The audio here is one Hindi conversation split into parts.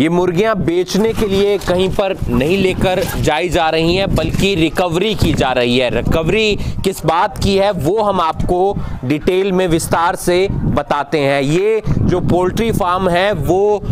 ये मुर्गियां बेचने के लिए कहीं पर नहीं लेकर जाई जा रही हैं, बल्कि रिकवरी की जा रही है। रिकवरी किस बात की है वो हम आपको डिटेल में विस्तार से बताते हैं। ये जो पोल्ट्री फार्म है वो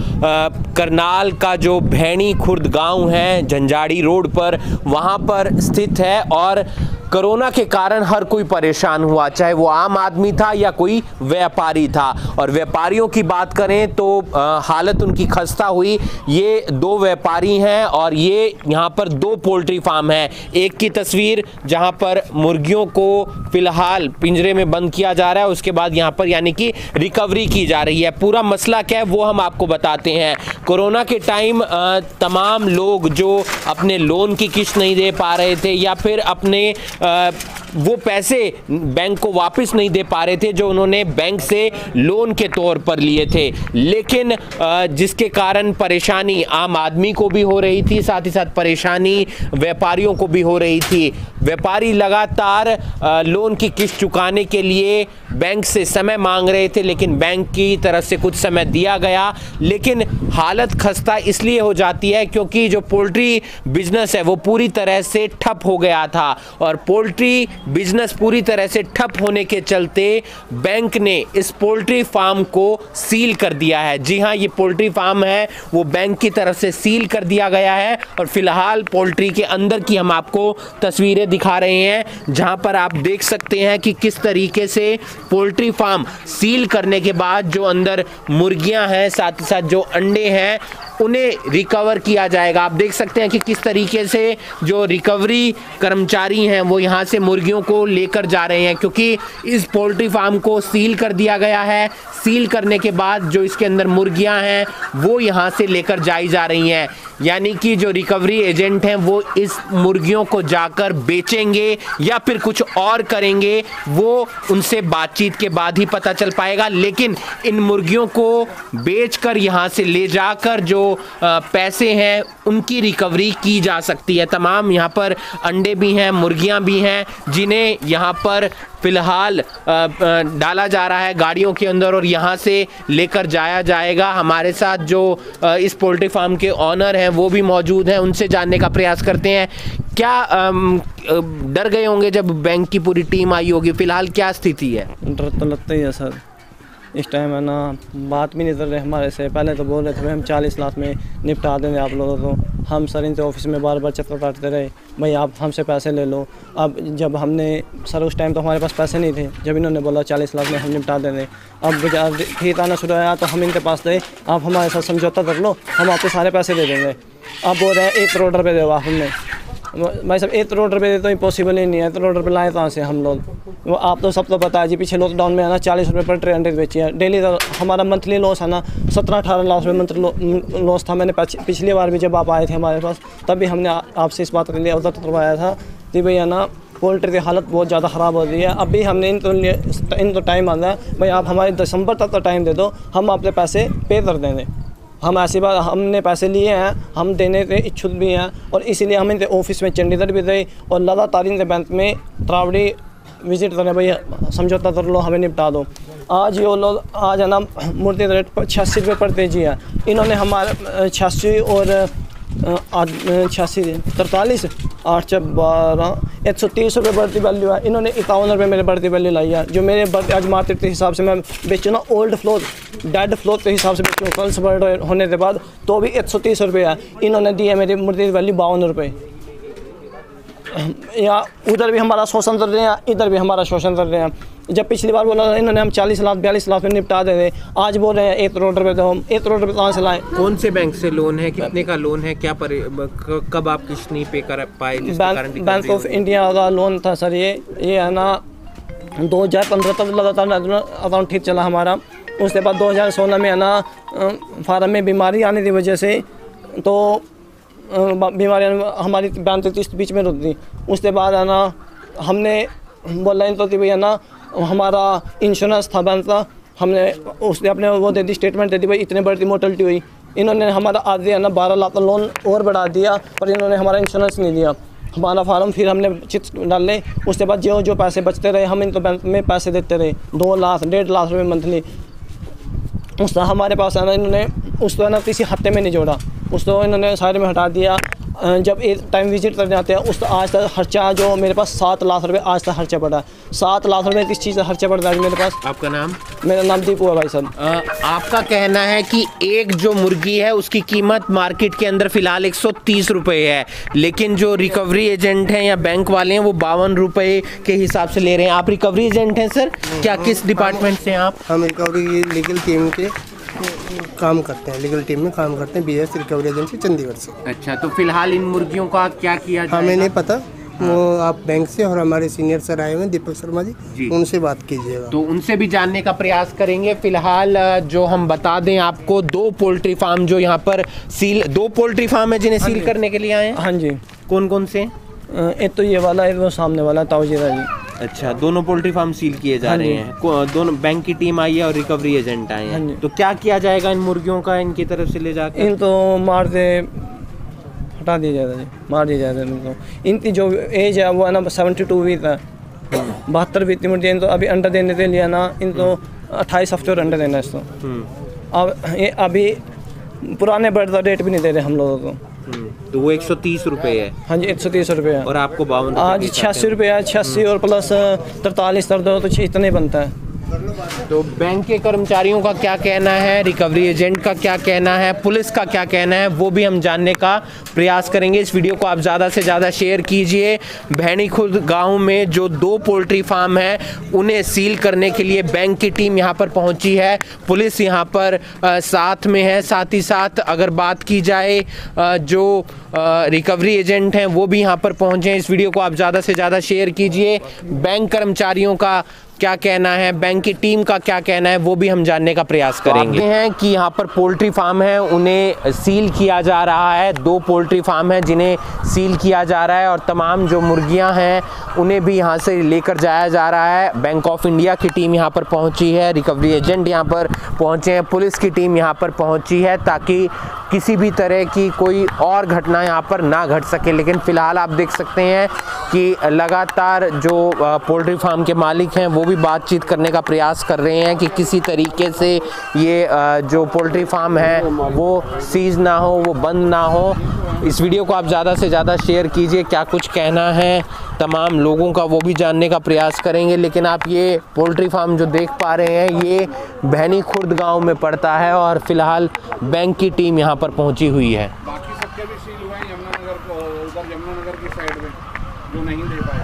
करनाल का जो भैणी खुर्द गांव है, झंझाड़ी रोड पर, वहां पर स्थित है। और कोरोना के कारण हर कोई परेशान हुआ, चाहे वो आम आदमी था या कोई व्यापारी था। और व्यापारियों की बात करें तो हालत उनकी खस्ता हुई। ये दो व्यापारी हैं और ये यहाँ पर दो पोल्ट्री फार्म हैं। एक की तस्वीर जहाँ पर मुर्गियों को फिलहाल पिंजरे में बंद किया जा रहा है, उसके बाद यहाँ पर यानी कि रिकवरी की जा रही है। पूरा मसला क्या है वो हम आपको बताते हैं। कोरोना के टाइम तमाम लोग जो अपने लोन की किस्त नहीं दे पा रहे थे या फिर अपने वो पैसे बैंक को वापस नहीं दे पा रहे थे जो उन्होंने बैंक से लोन के तौर पर लिए थे, लेकिन जिसके कारण परेशानी आम आदमी को भी हो रही थी, साथ ही साथ परेशानी व्यापारियों को भी हो रही थी। व्यापारी लगातार लोन की किस्त चुकाने के लिए बैंक से समय मांग रहे थे, लेकिन बैंक की तरफ से कुछ समय दिया गया, लेकिन हालत खस्ता इसलिए हो जाती है क्योंकि जो पोल्ट्री बिजनेस है वो पूरी तरह से ठप हो गया था। और पोल्ट्री बिजनेस पूरी तरह से ठप होने के चलते बैंक ने इस पोल्ट्री फार्म को सील कर दिया है। जी हां, ये पोल्ट्री फार्म है वो बैंक की तरफ से सील कर दिया गया है। और फिलहाल पोल्ट्री के अंदर की हम आपको तस्वीरें दिखा रहे हैं, जहां पर आप देख सकते हैं कि किस तरीके से पोल्ट्री फार्म सील करने के बाद जो अंदर मुर्गियां हैं, साथ ही साथ जो अंडे हैं, उन्हें रिकवर किया जाएगा। आप देख सकते हैं कि किस तरीके से जो रिकवरी कर्मचारी हैं वो यहाँ से मुर्गियों को लेकर जा रहे हैं, क्योंकि इस पोल्ट्री फार्म को सील कर दिया गया है। सील करने के बाद जो इसके अंदर मुर्गियां हैं वो यहाँ से लेकर जाई जा रही हैं, यानी कि जो रिकवरी एजेंट हैं वो इस मुर्गियों को जाकर बेचेंगे या फिर कुछ और करेंगे, वो उनसे बातचीत के बाद ही पता चल पाएगा। लेकिन इन मुर्गियों को बेचकर यहाँ से ले जाकर जो पैसे हैं उनकी रिकवरी की जा सकती है। तमाम यहाँ पर अंडे भी हैं, मुर्गियां भी हैं, जिन्हें यहाँ पर फिलहाल डाला जा रहा है गाड़ियों के अंदर और यहाँ से लेकर जाया जाएगा। हमारे साथ जो इस पोल्ट्री फार्म के ऑनर हैं वो भी मौजूद हैं, उनसे जानने का प्रयास करते हैं। क्या डर गए होंगे जब बैंक की पूरी टीम आई होगी, फिलहाल क्या स्थिति है? डर तो लगता ही है सर। इस टाइम है ना, बात भी नहीं कर रहे हमारे से। पहले तो बोल रहे थे भाई हम 40 लाख में निपटा देंगे आप लोगों को। हम सर इनके ऑफिस में बार बार चक्कर काटते रहे, भाई आप हमसे पैसे ले लो। अब जब हमने सर, उस टाइम तो हमारे पास पैसे नहीं थे, जब इन्होंने बोला 40 लाख में हम निपटा देंगे। अब ठीक आना शुरू आया तो हम इनके पास गए, आप हमारे साथ समझौता कर लो, हम आपको सारे पैसे दे देंगे। अब बोल रहे हैं 1 करोड़ रुपये दे हमने। भाई साहब 1 करोड़ रुपये तो इम्पॉसिबल ही नहीं है। 1 करोड़ रुपये लाए कहाँ से हम लोग? वो आप तो सब तो पता है जी, पीछे लॉकडाउन में है ना 40 रुपये पर ट्रे अंडे बेची है। डेली तो हमारा मंथली लॉस है ना 17-18 लाख रुपये मंथली लॉस था। मैंने पिछली बार भी जब आप आए थे हमारे पास, तब भी हमने आपसे इस बात के लिए अवगत करवाया था कि भैया ना पोल्ट्री की हालत बहुत ज़्यादा ख़राब हो रही है। अभी हमने इन तो टाइम आता है, भाई आप हमारे दिसंबर तक तो टाइम दे दो, हम आपके पैसे पे कर देंगे। हम ऐसी बात, हमने पैसे लिए हैं, हम देने के इच्छुक भी हैं, और इसीलिए हम इनके ऑफिस में चंडीगढ़ भी गए और लगातार इनके बैंक में त्रावड़ी विजिट करने, भैया समझौता कर लो, हमें निपटा दो। आज ये लोग आज है ना मूर्ति रेट 86 रुपये पर केजी है। इन्होंने हमारे 86 और 43 8 12 130 रुपये बढ़ती वैल्यू है। इन्होंने 51 रुपये मेरे बढ़ती वैल्यू लाई है, जो मेरे बढ़ती आज मार्केट के हिसाब से मैं बेचूँ ना, ओल्ड फ्लोर डेड फ्लोर के हिसाब से बेचूँ कल सुबह होने के बाद, तो भी 130 रुपये है। इन्होंने दी है मेरी मूर्ति वैल्यू 52 रुपये। या उधर भी हमारा शोषण कर रहे हैं, इधर भी हमारा शोषण कर रहे हैं। जब पिछली बार बोला इन्होंने हम 40 लाख 42 लाख में निपटा दे रहे, आज बोल रहे हैं 1 करोड़ रुपये। तो हम 1 करोड़ रुपये कहाँ से लाएँ? कौन से बैंक से लोन है, कितने का लोन है, क्या कब आप किस्त नहीं पे कर पाए? बैंक ऑफ इंडिया का लोन था सर। ये है ना 2015 तक लगातार अकाउंट ठीक चला हमारा। उसके बाद 2016 में है ना फार्म में बीमारी आने की वजह से तो बीमारियाँ हमारी 32 बीच में रुक दी। उसके बाद है ना हमने बोला इन तो भैया ना हमारा इंश्योरेंस था बैंक का, हमने उसने अपने वो दे दी, स्टेटमेंट दे दी, भाई इतने बड़ी मोर्टलिटी हुई। इन्होंने हमारा आधे है ना 12 लाख का लोन और बढ़ा दिया, पर इन्होंने हमारा इंश्योरेंस नहीं दिया। हमारा फार्म फिर हमने चिट डाले। उसके बाद जो पैसे बचते रहे हम इनको बैंक में पैसे देते रहे, 2 लाख 1.5 लाख रुपये मंथली। उस तो हमारे पास है ना, इन्होंने उस तो है ना किसी हफ्ते में नहीं जोड़ा, उस तो इन्होंने साइड में हटा दिया। जब एक टाइम विजिट करने आते हैं उस तो आज तक खर्चा जो मेरे पास 7 लाख रुपए आज तक खर्चा पड़ा है। 7 लाख रुपए किस चीज़ का खर्चा पड़ता है मेरे पास। आपका नाम? मेरा नाम दीपू है भाई साहब। आपका कहना है कि एक जो मुर्गी है उसकी कीमत मार्केट के अंदर फिलहाल 130 रुपये है, लेकिन जो रिकवरी एजेंट हैं या बैंक वाले हैं वो 52 रुपये के हिसाब से ले रहे हैं। आप रिकवरी एजेंट हैं सर? क्या किस डिपार्टमेंट से हैं आप? हम रिकवरी लीगल टीम के काम करते हैं, लीगल टीम में काम करते हैं, BS रिकवरी एजेंसी चंडीगढ़ से। अच्छा, तो फिलहाल इन मुर्गियों का क्या किया जाएगा? हमें नहीं पता। वो आप बैंक से और हमारे सीनियर सर आए हुए हैं दीपक शर्मा जी, उनसे बात कीजिएगा। तो उनसे भी जानने का प्रयास करेंगे। फिलहाल जो हम बता दें आपको, 2 पोल्ट्री फार्म जो यहाँ पर सील, 2 पोल्ट्री फार्म है जिन्हें सील करने के लिए आए हैं। हाँ जी। कौन कौन से? एक तो ये वाला है, वो सामने वाला ताऊजीरा जी। अच्छा, दोनों पोल्ट्री फार्म सील किए जा रहे हैं। दोनों बैंक की टीम आई है और रिकवरी एजेंट आए हैं। तो क्या किया जाएगा इन मुर्गियों का, इनकी तरफ से ले जाकर? इन तो मार दे, हटा दिया जाएगा जी, मार दिया जाएगा इनको। इनकी जो एज है वो है ना 72 वीक है, 72 वीक की मुर्गी। इन तो अभी अंडा देने के लिए ना, इन तो 28 हफ्ते और अंडा देना है इसको। अब ये अभी पुराने बर्ड का रेट भी नहीं दे रहे हम लोगों को। तो वो 130 रुपये है। हाँ जी, 130 रुपये है। और आपको 52 आज 86 रुपये है। 86 और प्लस 43 कर दो तो इतने बनता है। तो बैंक के कर्मचारियों का क्या कहना है, रिकवरी एजेंट का क्या कहना है, पुलिस का क्या कहना है, वो भी हम जानने का प्रयास करेंगे। इस वीडियो को आप ज़्यादा से ज़्यादा शेयर कीजिए। भैनीखुर्द गांव में जो 2 पोल्ट्री फार्म है उन्हें सील करने के लिए बैंक की टीम यहां पर पहुंची है, पुलिस यहां पर साथ में है। साथ ही साथ अगर बात की जाए जो रिकवरी एजेंट हैं वो भी यहां पर पहुंचे हैं। इस वीडियो को आप ज़्यादा से ज़्यादा शेयर कीजिए। बैंक कर्मचारियों का क्या कहना है, बैंक की टीम का क्या कहना है, वो भी हम जानने का प्रयास करेंगे। हैं कि यहाँ पर पोल्ट्री फार्म है उन्हें सील किया जा रहा है। 2 पोल्ट्री फार्म है जिन्हें सील किया जा रहा है और तमाम जो मुर्गियाँ हैं उन्हें भी यहाँ से लेकर जाया जा रहा है। बैंक ऑफ इंडिया की टीम यहाँ पर पहुँची है, रिकवरी एजेंट यहाँ पर पहुँचे हैं, पुलिस की टीम यहाँ पर पहुँची है ताकि किसी भी तरह की कोई और घटना यहाँ पर ना घट सके। लेकिन फ़िलहाल आप देख सकते हैं कि लगातार जो पोल्ट्री फार्म के मालिक हैं वो भी बातचीत करने का प्रयास कर रहे हैं कि किसी तरीके से ये जो पोल्ट्री फार्म है वो सीज ना हो, वो बंद ना हो। इस वीडियो को आप ज़्यादा से ज़्यादा शेयर कीजिए। क्या कुछ कहना है तमाम लोगों का वो भी जानने का प्रयास करेंगे। लेकिन आप ये पोल्ट्री फार्म जो देख पा रहे हैं ये भैनीखुर्द गांव में पड़ता है और फिलहाल बैंक की टीम यहाँ पर पहुँची हुई है। बाकी सबके भी सील हुए हैं यमुनानगर को, उधर यमुनानगर की साइड में जो नहीं दे पाए।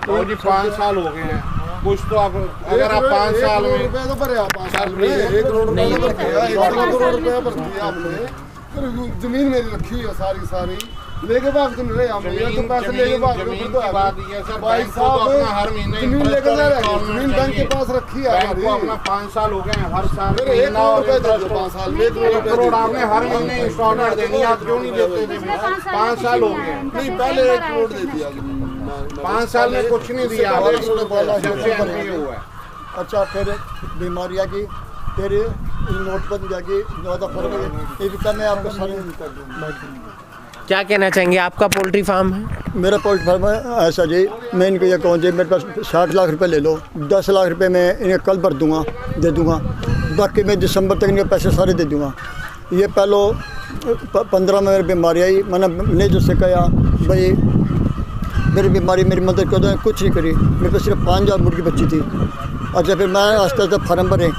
तो जी 5 साल हो गए हैं कुछ तो। आप अगर आप 5 साल में तो भरे, 5 साल में 1 करोड़ रुपया भर दिया आपने। फिर जमीन मेरी रखी है सारी लेके भाग तुम रहे हम तो पैसे लेके भाग रहे हो। तो बात ये सर, भाई साहब हर महीने जमीन लेके जा रहे हैं, जमीन बैंक के पास रखी है हमारी। अपना 5 साल हो गए हैं, हर साल 1 करोड़ रुपए दे दो। 5 साल में 1 करोड़ आपने हर महीने इंस्टॉलमेंट देनी है, आप क्यों नहीं देते थे? 5 साल हो गए। नहीं, पहले 1 करोड़ दे दिया, 5 साल में कुछ नहीं दिया जब से एमपी हुआ है। अच्छा, फिर बीमारी आ गई, फिर नोटबंदी आ गई, ज़्यादा फर्क है। ये मैं आपको सारे क्या कहना चाहेंगे? आपका पोल्ट्री फार्म है? मेरा पोल्ट्री फार्म है ऐसा जी। मैं इनको ये कहूँ जी, मेरे पास 60 लाख रुपए ले लो, 10 लाख रुपए मैं इन्हें कल भर दूंगा, दे दूंगा। बाकी मैं दिसंबर तक इनके पैसे सारे दे दूंगा। ये पहलो 15 में मेरी बीमारी आई, मैंने जिससे कहा भाई मेरी बीमारी मेरी मदद कर दो, कुछ नहीं करी। मेरे पास सिर्फ 5000 मुर्गी बची थी। अच्छा, फिर मैं आस्ते आस्ते फार्म भरे,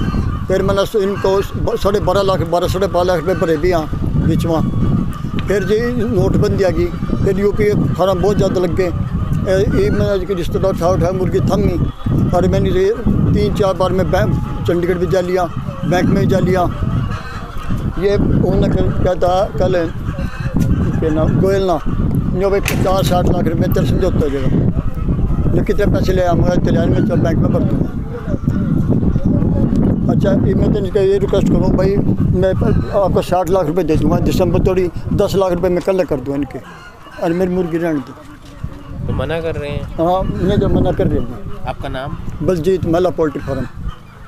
फिर मैंने इनको 12.5 लाख 12.5 लाख रुपये भरे भी हाँ बीच में। फिर जी नोटबंदी आ गई, फिर यूपी फार्म बहुत ज़्यादा लग गए। ये मैंने रिश्तेदार उठा मुर्गी थमी और मैंने 3-4 बार में बैंक चंडीगढ़ भी जा लिया, बैंक में भी जा लिया। ये उन्होंने कहता कल के नाम गोयल ना जो भाई 50-60 लाख रुपये तेरे समझौता हो जाएगा, जो कितने पैसे ले आऊँगा चले में चल बैंक में भर दूँगा। अच्छा, मैं तो इनका ये रिक्वेस्ट करूँ भाई, मैं आपको 60 लाख रुपए दे दूँगा, दिसंबर थोड़ी 10 लाख रुपए मैं कल कर दूँ इनके, और मेरी मुर्गी रहने दो। तो मना कर रहे हैं? हाँ, मैं जो मना कर रही हूँ। आपका नाम? बलजीत, महिला पोल्ट्री फार्म।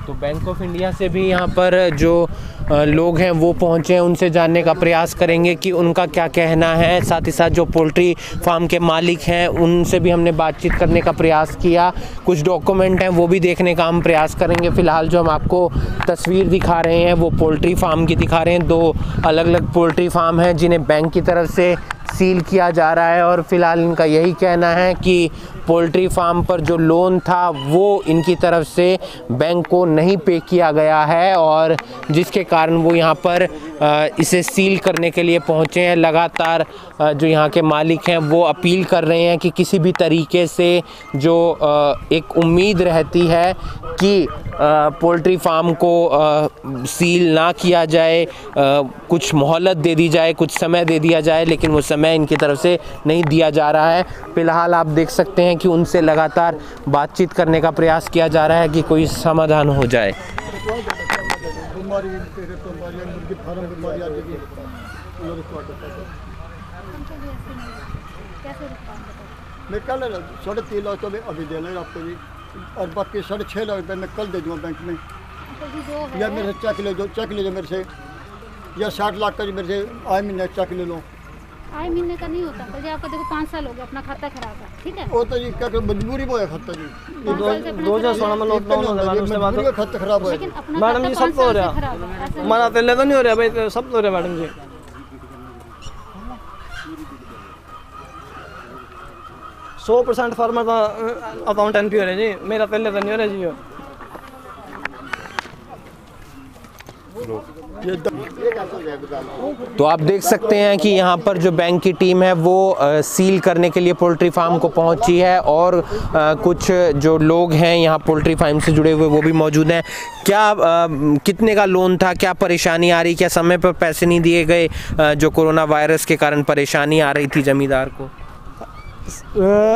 तो बैंक ऑफ इंडिया से भी यहाँ पर जो लोग हैं वो पहुँचे हैं, उनसे जानने का प्रयास करेंगे कि उनका क्या कहना है। साथ ही साथ जो पोल्ट्री फार्म के मालिक हैं उनसे भी हमने बातचीत करने का प्रयास किया। कुछ डॉक्यूमेंट हैं वो भी देखने का हम प्रयास करेंगे। फ़िलहाल जो हम आपको तस्वीर दिखा रहे हैं वो पोल्ट्री फार्म की दिखा रहे हैं। 2 अलग अलग पोल्ट्री फार्म हैं जिन्हें बैंक की तरफ से सील किया जा रहा है और फ़िलहाल इनका यही कहना है कि पोल्ट्री फार्म पर जो लोन था वो इनकी तरफ से बैंक को नहीं पे किया गया है और जिसके कारण वो यहाँ पर इसे सील करने के लिए पहुँचे हैं। लगातार जो यहाँ के मालिक हैं वो अपील कर रहे हैं कि किसी भी तरीके से जो एक उम्मीद रहती है कि पोल्ट्री फार्म को सील ना किया जाए, कुछ मोहलत दे दी जाए, कुछ समय दे दिया जाए, लेकिन वो समय इनकी तरफ से नहीं दिया जा रहा है। फ़िलहाल आप देख सकते हैं कि उनसे लगातार बातचीत करने का प्रयास किया जा रहा है कि कोई समाधान हो जाए। मैं कल 3.5 लाख तो अभी दे लेगा आपको जी, और बाकी 6.5 लाख रुपये मैं कल दे दूँगा बैंक में, या मेरे से चेक ले जो मेरे से, या 60 लाख का जी मेरे से आए महीने चेक ले लो। आए महीने का नहीं होता पर आपका देखो 5 साल हो गए अपना खाता खराब है, ठीक है। वो तो जी क्या मजबूरी वो है खाता जी, 2016 में लॉकडाउन हो गया, उसके बाद खाता खराब हो लेकिन अपना मैडम जी सब तो हो रहा, हमारा पहले तो नहीं हो रहा भाई, सब तो हो रहा मैडम जी। 100% फार्मर का अकाउंट एनपी हो रहा है जी, मेरा पहले तो नहीं हो रहा जी। तो आप देख सकते हैं कि यहाँ पर जो बैंक की टीम है वो सील करने के लिए पोल्ट्री फार्म को पहुँची है और कुछ जो लोग हैं यहाँ पोल्ट्री फार्म से जुड़े हुए वो भी मौजूद हैं। क्या कितने का लोन था, क्या परेशानी आ रही, क्या समय पर पैसे नहीं दिए गए, जो कोरोना वायरस के कारण परेशानी आ रही थी ज़मींदार को?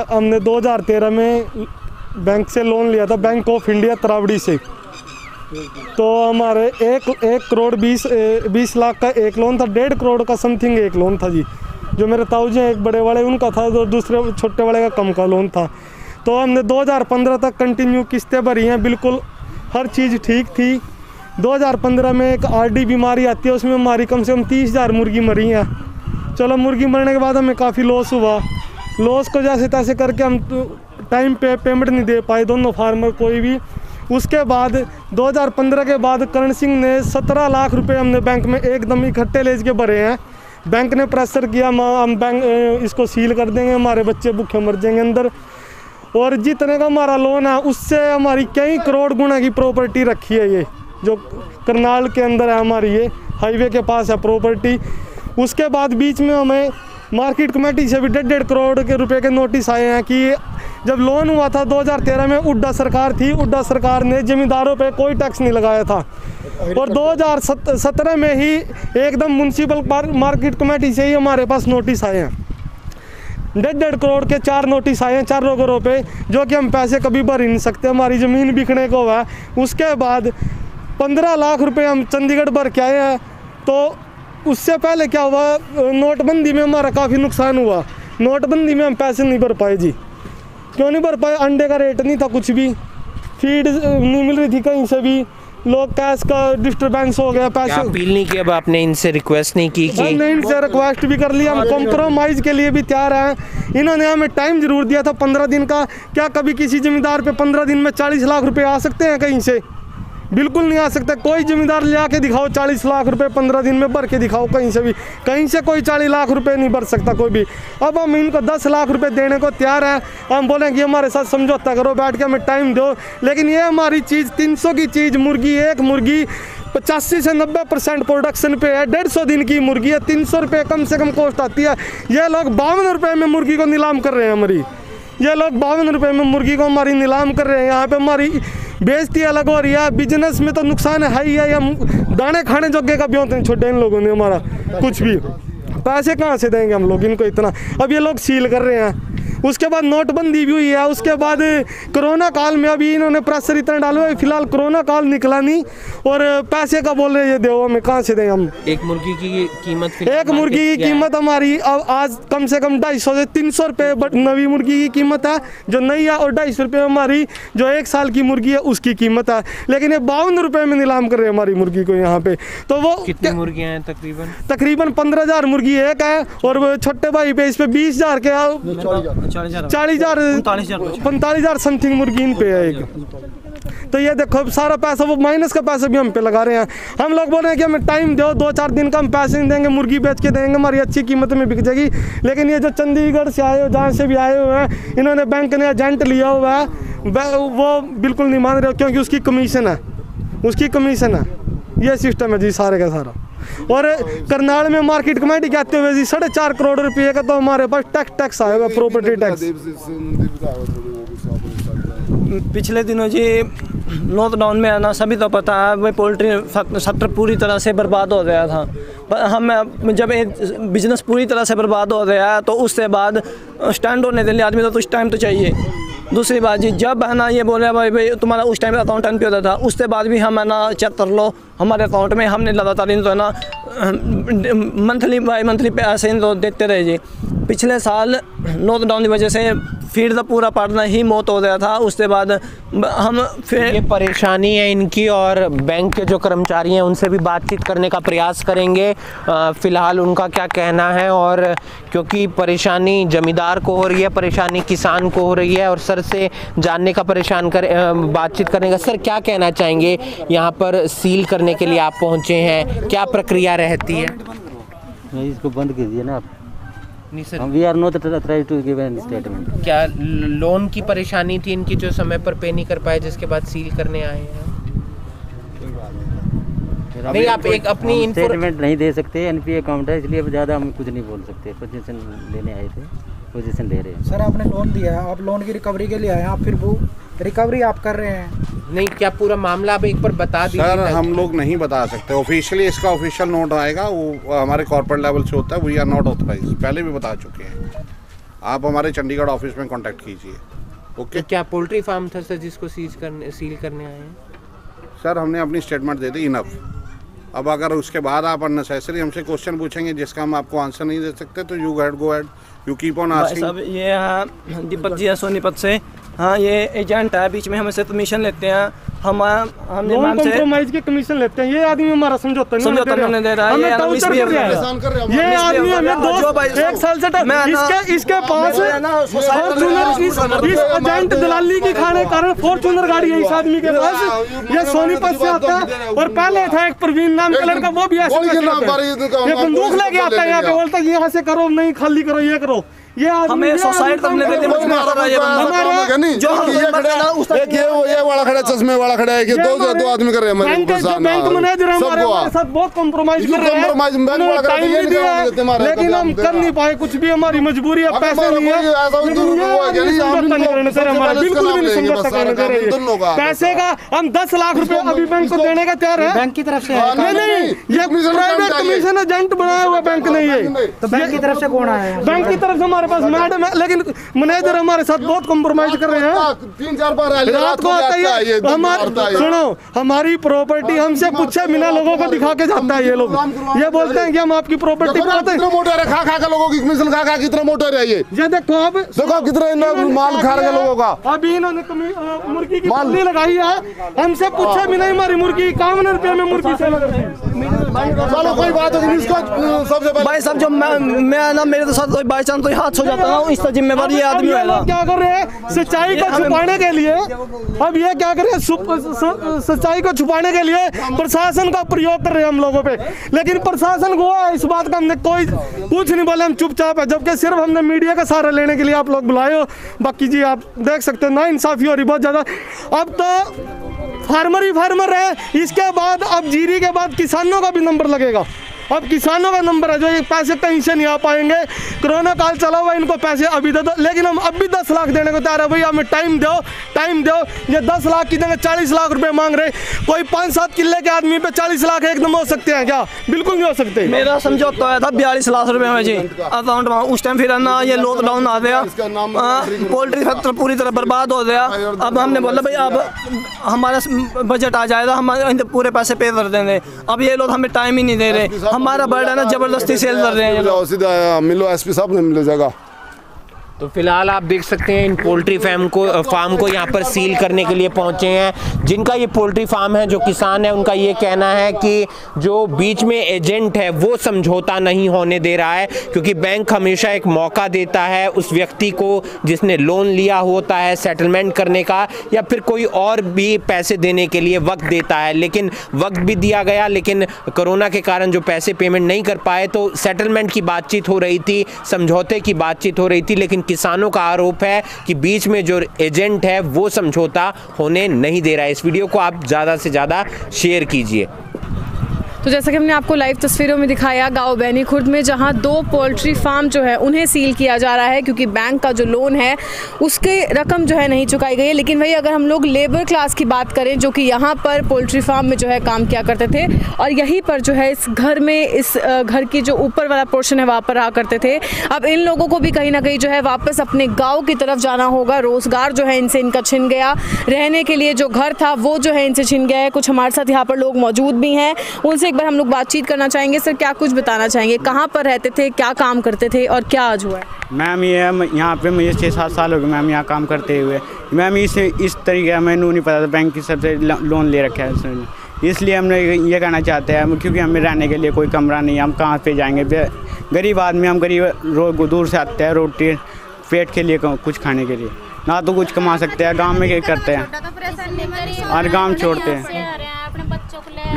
हमने 2013 में बैंक से लोन लिया था, बैंक ऑफ इंडिया तरावड़ी से। तो हमारे 1 करोड़ 20 लाख का एक लोन था, 1.5 करोड़ का समथिंग एक लोन था जी, जो मेरे ताऊजी हैं एक बड़े वाले उनका था, जो दूसरे छोटे वाले का कम का लोन था। तो हमने 2015 तक कंटिन्यू किस्तें भरी हैं, बिल्कुल हर चीज़ ठीक थी। 2015 में एक आरडी बीमारी आती है, उसमें हमारी कम से कम 30,000 मुर्गी मरी हैं। चलो मुर्गी मरने के बाद हमें काफ़ी लॉस हुआ, लॉस को जैसे तैसे करके हम टाइम पे पेमेंट नहीं दे पाए दोनों फार्मर कोई भी। उसके बाद 2015 के बाद करण सिंह ने 17 लाख रुपए हमने बैंक में एकदम इकट्ठे ले के भरे हैं। बैंक ने प्रेशर किया, हम बैंक इसको सील कर देंगे, हमारे बच्चे भूखे मर जाएंगे अंदर। और जितने का हमारा लोन है उससे हमारी कई करोड़ गुना की प्रॉपर्टी रखी है, ये जो करनाल के अंदर है हमारी, ये हाईवे के पास है प्रॉपर्टी। उसके बाद बीच में हमें मार्केट कमेटी से भी 1.5 करोड़ के रुपए के नोटिस आए हैं कि जब लोन हुआ था 2013 में, हुड्डा सरकार थी, हुड्डा सरकार ने ज़मींदारों पे कोई टैक्स नहीं लगाया था। और 2017 में ही एकदम म्यूनसिपल मार्केट कमेटी से ही हमारे पास नोटिस आए हैं, 1.5 करोड़ के 4 नोटिस आए हैं 4 लोगों पे, जो कि हम पैसे कभी भर ही नहीं सकते, हमारी ज़मीन बिकने को हुआ। उसके बाद 15 लाख रुपये हम चंडीगढ़ भर के आए हैं। तो उससे पहले क्या हुआ, नोटबंदी में हमारा काफ़ी नुकसान हुआ। नोटबंदी में हम पैसे नहीं भर पाए जी। क्यों नहीं भर पाए? अंडे का रेट नहीं था, कुछ भी फीड नहीं मिल रही थी कहीं से भी, लोग कैश का डिस्टर्बेंस हो गया, पैसे। अपील नहीं की? अब आपने इनसे रिक्वेस्ट नहीं की? हमने इनसे रिक्वेस्ट भी कर लिया, हम कॉम्प्रोमाइज़ के लिए भी तैयार हैं। इन्होंने हमें टाइम जरूर दिया था 15 दिन का। क्या कभी किसी ज़मींदार पे 15 दिन में 40 लाख रुपए आ सकते हैं कहीं से? बिल्कुल नहीं आ सकता। कोई ज़मींदार ले आके दिखाओ 40 लाख रुपए 15 दिन में भर के दिखाओ, कहीं से भी, कहीं से कोई 40 लाख रुपए नहीं भर सकता कोई भी। अब हम इनको 10 लाख रुपए देने को तैयार हैं। हम बोलें कि हमारे साथ समझौता करो, बैठ के हमें टाइम दो, लेकिन ये हमारी चीज़ 300 की चीज़, मुर्गी एक मुर्गी 85 से 90% प्रोडक्शन पे है। 150 दिन की मुर्गी है, 300 रुपये कम से कम कॉस्ट आती है। ये लोग 52 रुपये में मुर्गी को नीलाम कर रहे हैं हमारी, ये लोग 52 रुपये में मुर्गी को हमारी नीलाम कर रहे हैं। यहाँ पे हमारी बेइज्जती अलग हो रही है। बिजनेस में तो नुकसान है ही है, या दाने खाने जोगे का ब्यों नहीं छोड़े इन लोगों ने हमारा कुछ भी। पैसे कहाँ से देंगे हम लोग इनको इतना? अब ये लोग सील कर रहे हैं, उसके बाद नोटबंदी भी हुई है, उसके बाद कोरोना काल में अभी इन्होंने प्रेशर इतना डाला है, फिलहाल कोरोना काल निकला नहीं और पैसे का बोल रहे ये दो हमें, कहाँ से दें हम। एक मुर्गी की कीमत, एक मुर्गी की कीमत हमारी अब आज कम से कम 250 से 300 रुपये बट नवी मुर्गी की कीमत है जो नई है, और 250 रुपये हमारी जो 1 साल की मुर्गी है उसकी कीमत है। लेकिन ये 52 रुपये में नीलाम कर रहे हैं हमारी मुर्गी को यहाँ पे। तो वो कितनी मुर्गियाँ हैं तकरीबन 15,000 मुर्गी एक है, और वो छोटे भाई पे इस पे 20,000 के 45,000 समथिंग मुर्गी इन पे है एक। तो ये देखो सारा पैसा वो माइनस का पैसा भी हम पे लगा रहे हैं। हम लोग बोल रहे हैं कि हमें टाइम दो, 2-4 दिन का हम पैसे नहीं देंगे, मुर्गी बेच के देंगे, हमारी अच्छी कीमत में बिक जाएगी। लेकिन ये जो चंडीगढ़ से आए हो, जहाँ से भी आए हुए हैं, इन्होंने बैंक ने एजेंट लिया हुआ है, वो बिल्कुल नहीं मान रहे क्योंकि उसकी कमीशन है, ये सिस्टम है जी सारे का सारा। और करनाल में मार्केट कमेटी कहते हुए जी 4.5 करोड़ रुपये का तो हमारे पास टैक्स आया हुआ, प्रॉपर्टी टैक्स। पिछले दिनों जी लॉकडाउन में आना सभी तो पता है, वही पोल्ट्री सेक्टर पूरी तरह से बर्बाद हो गया था। हम जब एक बिजनेस पूरी तरह से बर्बाद हो गया तो उससे बाद स्टैंड होने के लिए आदमी तो उस टाइम तो चाहिए। दूसरी बात जी, जब है ना ये बोले भाई तुम्हारा उस टाइम अकाउंट पे होता था, उसके बाद भी हम है ना चेक कर लो हमारे अकाउंट में, हमने लगातार इन तो है ना मंथली बाई मंथली पैसे इन तो देते रहे जी। पिछले साल लॉकडाउन की वजह से फीड का पूरा पार्टनर ही मौत हो गया था, उसके बाद हम फिर ये परेशानी है इनकी, और बैंक के जो कर्मचारी हैं उनसे भी बातचीत करने का प्रयास करेंगे फ़िलहाल उनका क्या कहना है। और क्योंकि परेशानी जमींदार को हो रही है, परेशानी किसान को हो रही है, और सर से जानने का बातचीत करेंगे। सर क्या कहना चाहेंगे, यहाँ पर सील करने के लिए आप पहुँचे हैं, क्या प्रक्रिया रहती है? इसको बंद कीजिए ना आप। नहीं sir, we are not try to give an statement. क्या लोन की परेशानी थी इनकी जो समय पर पे नहीं कर पाए, जिसके बाद सील करने आए हैं? नहीं, आप एक अपनी स्टेटमेंट नहीं दे सकते, एनपीए अकाउंट है, इसलिए ज़्यादा हम कुछ नहीं बोल सकते। पोजीशन लेने आए थे, पोजीशन ले रहे हैं। सर आपने लोन दिया है, आप लोन की रिकवरी के लिए आए हैं, आप फिर वो रिकवरी आप कर रहे हैं। नहीं, क्या पूरा मामला आप एक बार बता दीजिए? सर हम लोग नहीं बता सकते, ऑफिशियली इसका ऑफिशियल नोट आएगा, वो हमारे कॉर्पोरेट लेवल से होता है। वी आर नॉट ऑथराइज, पहले भी बता चुके हैं। आप हमारे चंडीगढ़ ऑफिस में कांटेक्ट कीजिए। ओके। तो क्या पोल्ट्री फार्म था सर जिसको सील करने आए हैं? सर हमने अपनी स्टेटमेंट दे दी, इनफ। अब अगर उसके बाद आप अननेसेसरी हमसे क्वेश्चन पूछेंगे जिसका हम आपको आंसर नहीं दे सकते, तो you go head, you keep on asking. ये दीपक जी है सोनीपत से। हाँ, ये एजेंट है, बीच में हमसे कमीशन लेते हैं, हमने मैम से कॉम्प्रोमाइज के कमीशन लेते हैं। ये आदमी हमारा समझौता नहीं दे रहा है, ये आदमी हमें 1 साल से इसके पास इस एजेंट दलाली की खाने कारण फॉर्च्यूनर गाड़ी है इस आदमी के पास। ये सोनीपत से आता है, और पहले था एक प्रवीण नाम का लड़का, वो भी ऐसे ये बंदूक लेके आता है यहाँ पे, बोलता है यहाँ से करो, नहीं खाली करो, ये करो। ये हमें सोसाइटी करने देते हैं, ये वाला खड़ा, चश्मे वाला खड़ा है कि दो आदमी कर रहे हैं। बैंक मैनेजर हमारे साथ बहुत कॉम्प्रोमाइज कर रहे हैं, लेकिन हम कर नहीं पाए कुछ भी, हमारी मजबूरी है, पैसे नहीं है। बिल्कुल भी नहीं समझौता करने दे रहे हैं। पैसे का हम 10 लाख रुपए अभी बैंक को देने का तैयार है, बैंक की तरफ से। नहीं, ये प्राइवेट कमीशन एजेंट बनाया हुआ बैंक नहीं है। तो बैंक की तरफ से कौन आया है? बैंक की तरफ से हमारे पास मैडम है, लेकिन मैनेजर हमारे साथ बहुत कॉम्प्रोमाइज कर रहे हैं। 3-4 बार रात को आता है हमारी, सुनो, हमारी प्रॉपर्टी हमसे पूछे बिना लोगों को दिखा के जाता है। ये लोग ये बोलते हैं कि हम आपकी प्रॉपर्टी कितना मोटर है, खा के लोगों की कमीशन खा कितना मोटर है। ये देखो, अब देखो कितना माल खा रहे लोगों का। अभी इन्होंने मुर्गी की बल्ली लगाई है, हमसे पूछे बिना हमारी मुर्गी 51 रुपये में मुर्गी से चलो कोई बात नहीं, इसको सबसे पहले भाई साहब जो मैं ना मेरे तो साथ कोई बाई चांस तो हाथ हो जाता है, इसका जिम्मेवारी ये आदमी है। क्या कर रहे हैं सच्चाई को छुपाने के लिए? अब ये क्या कर रहे हैं, सच्चाई को छुपाने के लिए प्रशासन का प्रयोग कर रहे हैं हम लोगों पे। लेकिन प्रशासन को इस बात का हमने कोई कुछ नहीं बोले, हम चुपचाप है, जबकि सिर्फ हमने मीडिया का सहारा लेने के लिए आप लोग बुलाए हो। बाकी जी आप देख सकते हो ना इंसाफी हो रही बहुत ज्यादा। अब तो फार्मर ही फार्मर है, इसके बाद अब जीरी के बाद किसानों का भी नंबर लगेगा। अब किसानों का नंबर है जो ये पैसे कहीं से नहीं आ पाएंगे। कोरोना काल चला हुआ, इनको पैसे अभी दे दो, लेकिन हम अभी 10 लाख देने को तैयार है। भैया हमें टाइम दो, टाइम दो। ये 10 लाख की देंगे, 40 लाख रुपए मांग रहे। कोई 5-7 किले के आदमी पे 40 लाख एकदम हो सकते हैं क्या? बिल्कुल नहीं हो सकते। मेरा समझौता आया था 42 लाख रुपए में जी अकाउंट में। उस टाइम फिर ना ये लॉकडाउन आ गया, पोल्ट्री सेक्टर पूरी तरह बर्बाद हो गया। अब हमने बोला भाई अब हमारा बजट आ जाएगा, हम पूरे पैसे पे कर देंगे। अब ये लोग हमें टाइम ही नहीं दे रहे, हमारा बर्ड है ना जबरदस्ती सेल कर रहे हैं। सीधा मिलो एसपी साहब ने मिल जाएगा। तो फिलहाल आप देख सकते हैं इन पोल्ट्री फार्म को यहाँ पर सील करने के लिए पहुँचे हैं। जिनका ये पोल्ट्री फार्म है, जो किसान है, उनका ये कहना है कि जो बीच में एजेंट है वो समझौता नहीं होने दे रहा है, क्योंकि बैंक हमेशा एक मौका देता है उस व्यक्ति को जिसने लोन लिया होता है सेटलमेंट करने का, या फिर कोई और भी पैसे देने के लिए वक्त देता है। लेकिन वक्त भी दिया गया, लेकिन कोरोना के कारण जो पैसे पेमेंट नहीं कर पाए तो सेटलमेंट की बातचीत हो रही थी, समझौते की बातचीत हो रही थी। लेकिन किसानों का आरोप है कि बीच में जो एजेंट है वो समझौता होने नहीं दे रहा है। इस वीडियो को आप ज़्यादा से ज़्यादा शेयर कीजिए। तो जैसा कि हमने आपको लाइव तस्वीरों में दिखाया, गांव बैनी खुर्द में जहां 2 पोल्ट्री फार्म जो है उन्हें सील किया जा रहा है, क्योंकि बैंक का जो लोन है उसके रकम जो है नहीं चुकाई गई है। लेकिन वही अगर हम लोग लेबर क्लास की बात करें जो कि यहाँ पर पोल्ट्री फार्म में जो है काम किया करते थे और यहीं पर जो है इस घर में, इस घर की जो ऊपर वाला पोर्शन है वहाँ पर रहा करते थे, अब इन लोगों को भी कहीं ना कहीं जो है वापस अपने गाँव की तरफ जाना होगा। रोज़गार जो है इनसे इनका छिन गया, रहने के लिए जो घर था वो जो है इनसे छिन गया है। कुछ हमारे साथ यहाँ पर लोग मौजूद भी हैं, उनसे एक बार हम लोग बातचीत करना चाहेंगे। सर, क्या कुछ बताना चाहेंगे, कहाँ पर रहते थे, क्या काम करते थे और क्या आज हुआ है? मैम ये यहाँ पे मुझे 6-7 साल हो गए मैम यहाँ काम करते हुए। मैम इस तरीके का मैंने नहीं पता था, बैंक की सबसे लोन ले रखा है, इसलिए हमने ये कहना चाहते हैं क्योंकि हमें रहने के लिए कोई कमरा नहीं है, हम कहाँ पे जाएंगे? गरीब आदमी, हम गरीब दूर से आते हैं रोटी पेट के लिए, कुछ खाने के लिए, ना तो कुछ कमा सकते हैं। गांव में क्या करते हैं और गांव छोड़ते हैं।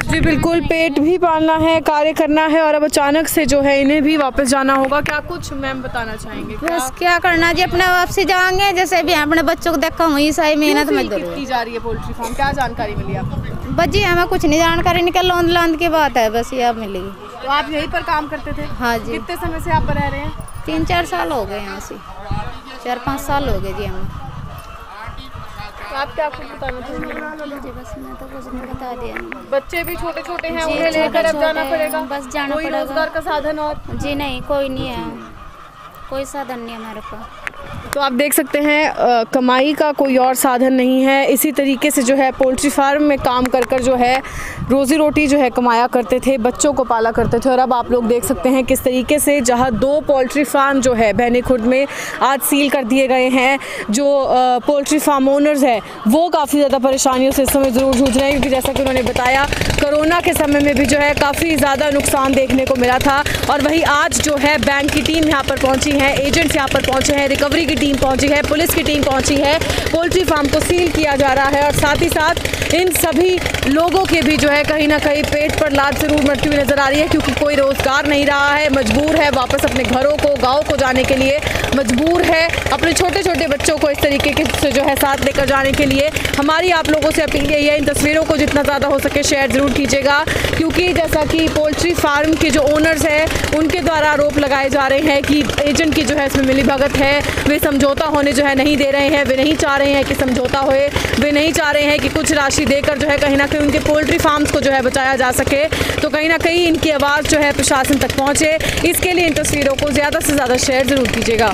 जी बिल्कुल, पेट भी पालना है, कार्य करना है और अब अचानक से जो है इन्हें भी वापस जाना होगा। क्या कुछ मैम बताना चाहेंगे? बस क्या करना जी, अपने वापसी जाएंगे जैसे भी अपने बच्चों को देखा हुई सही मेहनत मजदूरी की जा रही है पोल्ट्री फार्म। क्या जानकारी मिली आपको? बस जी हमें कुछ नहीं जानकारी, निकल लोन की बात है, बस ये अब मिलेगी। तो आप यहीं पर काम करते थे? हाँ जी। कितने समय से आप रह रहे हैं? 3-4 साल हो गए यहाँ से, 4-5 साल हो गए जी हमें। तो आप क्या कुछ बताना चाहेंगे? बस मैं तो कुछ नहीं बता दिया। बच्चे भी छोटे छोटे हैं, उन्हें लेकर अब जाना पड़ेगा। बस जाना पड़ेगा। कोई रोजगार का साधन और? जी नहीं, कोई नहीं है, कोई साधन नहीं है हमारे पास। तो आप देख सकते हैं कमाई का कोई और साधन नहीं है। इसी तरीके से जो है पोल्ट्री फार्म में काम कर कर जो है रोज़ी रोटी जो है कमाया करते थे, बच्चों को पाला करते थे। और अब आप लोग देख सकते हैं किस तरीके से जहां 2 पोल्ट्री फार्म जो है बैनी खुर्द में आज सील कर दिए गए हैं। जो पोल्ट्री फार्म ओनर्स है वो काफ़ी ज़्यादा परेशानियों से इस समय ज़रूर जूझ रहे हैं, क्योंकि जैसा कि उन्होंने बताया कोरोना के समय में भी जो है काफ़ी ज़्यादा नुकसान देखने को मिला था। और वही आज जो है बैंक की टीम यहाँ पर पहुँची है, एजेंट्स यहाँ पर पहुँचे हैं, रिकवरी की टीम पहुंची है, पुलिस की टीम पहुंची है, पोल्ट्री फार्म को सील किया जा रहा है। और साथ ही साथ इन सभी लोगों के भी जो है कहीं ना कहीं पेट पर लात जरूर मरती हुई नजर आ रही है, क्योंकि कोई रोजगार नहीं रहा है, मजबूर है वापस अपने घरों को, गाँव को जाने के लिए मजबूर है, अपने छोटे छोटे बच्चों को इस तरीके से जो है साथ लेकर जाने के लिए। हमारी आप लोगों से अपील यही है, इन तस्वीरों को जितना ज़्यादा हो सके शेयर ज़रूर कीजिएगा, क्योंकि जैसा कि पोल्ट्री फार्म के जो ओनर्स हैं उनके द्वारा आरोप लगाए जा रहे हैं कि एजेंट की जो है इसमें मिलीभगत है, वे समझौता होने जो है नहीं दे रहे हैं, वे नहीं चाह रहे हैं कि समझौता होए, वे नहीं चाह रहे हैं कि कुछ राशि देकर जो है कहीं ना कहीं उनके पोल्ट्री फार्म्स को जो है बचाया जा सके। तो कहीं ना कहीं इनकी आवाज़ जो है प्रशासन तक पहुँचे, इसके लिए इन तस्वीरों को ज़्यादा से ज़्यादा शेयर ज़रूर कीजिएगा।